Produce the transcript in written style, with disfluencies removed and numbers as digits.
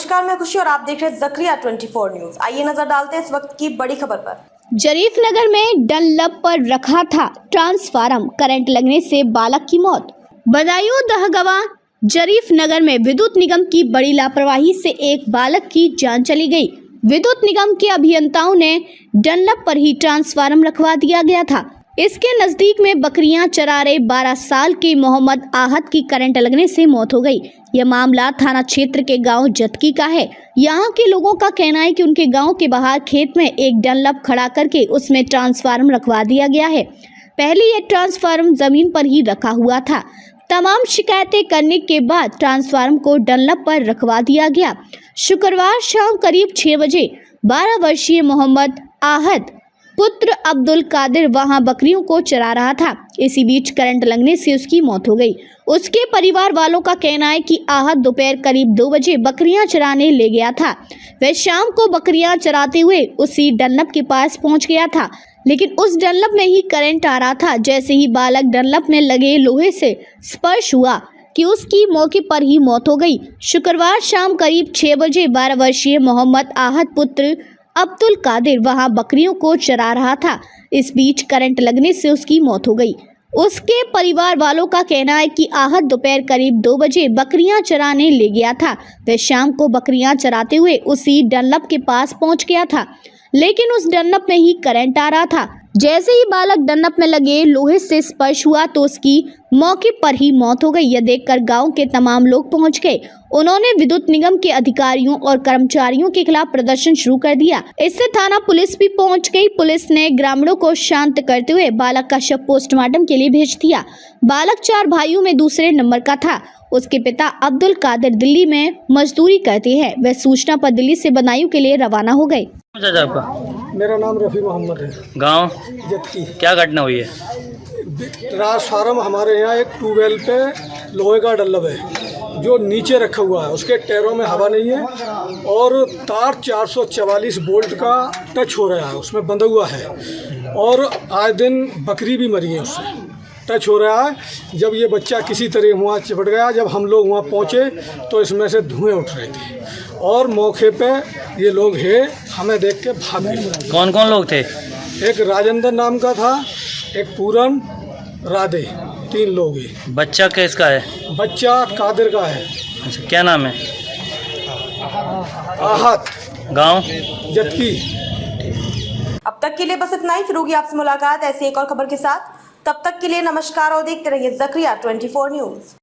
नमस्कार, मैं खुशी और आप देख रहे हैं ज़करिया 24 न्यूज। आइए नजर डालते हैं इस वक्त की बड़ी खबर पर। जरीफ नगर में डनलप पर रखा था ट्रांसफार्मर, करंट लगने से बालक की मौत। बदायूं दहगवा जरीफ नगर में विद्युत निगम की बड़ी लापरवाही से एक बालक की जान चली गई। विद्युत निगम के अभियंताओं ने डनलप पर ही ट्रांसफार्मर रखवा दिया गया था। इसके नजदीक में बकरियां चरा रहे 12 साल के मोहम्मद आहत की करंट लगने से मौत हो गई। यह मामला थाना क्षेत्र के गांव जतकी का है। यहां के लोगों का कहना है कि उनके गांव के बाहर खेत में एक डनलप खड़ा करके उसमें ट्रांसफार्मर रखवा दिया गया है। पहले यह ट्रांसफार्मर जमीन पर ही रखा हुआ था। तमाम शिकायतें करने के बाद ट्रांसफार्मर को डनलप पर रखवा दिया गया। शुक्रवार शाम करीब 6 बजे 12 वर्षीय मोहम्मद आहत पुत्र अब्दुल कादिर वहां बकरियों को चरा रहा था। इसी बीच करंट लगने से उसकी मौत हो गई। उसके परिवार वालों का कहना है कि आहत दोपहर करीब 2 बजे बकरियां चराने ले गया था। वह शाम को बकरियां चराते हुए उसी डनलप के पास पहुंच गया था, लेकिन उस डनलप में ही करंट आ रहा था। जैसे ही बालक डनलप में लगे लोहे से स्पर्श हुआ कि उसकी मौके पर ही मौत हो गई। शुक्रवार शाम करीब 6 बजे 12 वर्षीय मोहम्मद आहत पुत्र अब्दुल कादिर वहां बकरियों को चरा रहा था। इस बीच करंट लगने से उसकी मौत हो गई। उसके परिवार वालों का कहना है कि आहत दोपहर करीब 2 बजे बकरियां चराने ले गया था। वह शाम को बकरियां चराते हुए उसी डनलप के पास पहुंच गया था, लेकिन उस डनलप में ही करंट आ रहा था। जैसे ही बालक डनलप में लगे लोहे से स्पर्श हुआ तो उसकी मौके पर ही मौत हो गई। यह देखकर गांव के तमाम लोग पहुंच गए। उन्होंने विद्युत निगम के अधिकारियों और कर्मचारियों के खिलाफ प्रदर्शन शुरू कर दिया। इससे थाना पुलिस भी पहुंच गई। पुलिस ने ग्रामीणों को शांत करते हुए बालक का शव पोस्टमार्टम के लिए भेज दिया। बालक 4 भाइयों में दूसरे नंबर का था। उसके पिता अब्दुल कादिर दिल्ली में मजदूरी करते हैं। वह सूचना पर दिल्ली से बदायूं के लिए रवाना हो गए। आपका मेरा नाम रफ़ी मोहम्मद है। गांव जतकी। क्या घटना हुई है? ट्रांसफार्मर हमारे यहाँ एक ट्यूबवेल पे लोहे का डल्लब है जो नीचे रखा हुआ है। उसके टायरों में हवा नहीं है और तार 444 वोल्ट का टच हो रहा है, उसमें बंधा हुआ है और आए दिन बकरी भी मरी है, उससे टच हो रहा है। जब ये बच्चा किसी तरह वहाँ चिपट गया, जब हम लोग वहाँ पहुँचे तो इसमें से धुएँ उठ रहे थे और मौके पे ये लोग हैं, हमें देख के भाग गए। कौन कौन लोग थे? एक राजेंद्र नाम का था, एक पूरन, राधे, 3 लोग हैं। बच्चा किसका है? बच्चा कादिर का है। अच्छा, क्या नाम है? आहत, गांव जतकी। अब तक के लिए बस इतना ही। फिर होगी आपसे मुलाकात ऐसी एक और खबर के साथ। तब तक के लिए नमस्कार और देखते रहिए ज़करिया 24 न्यूज।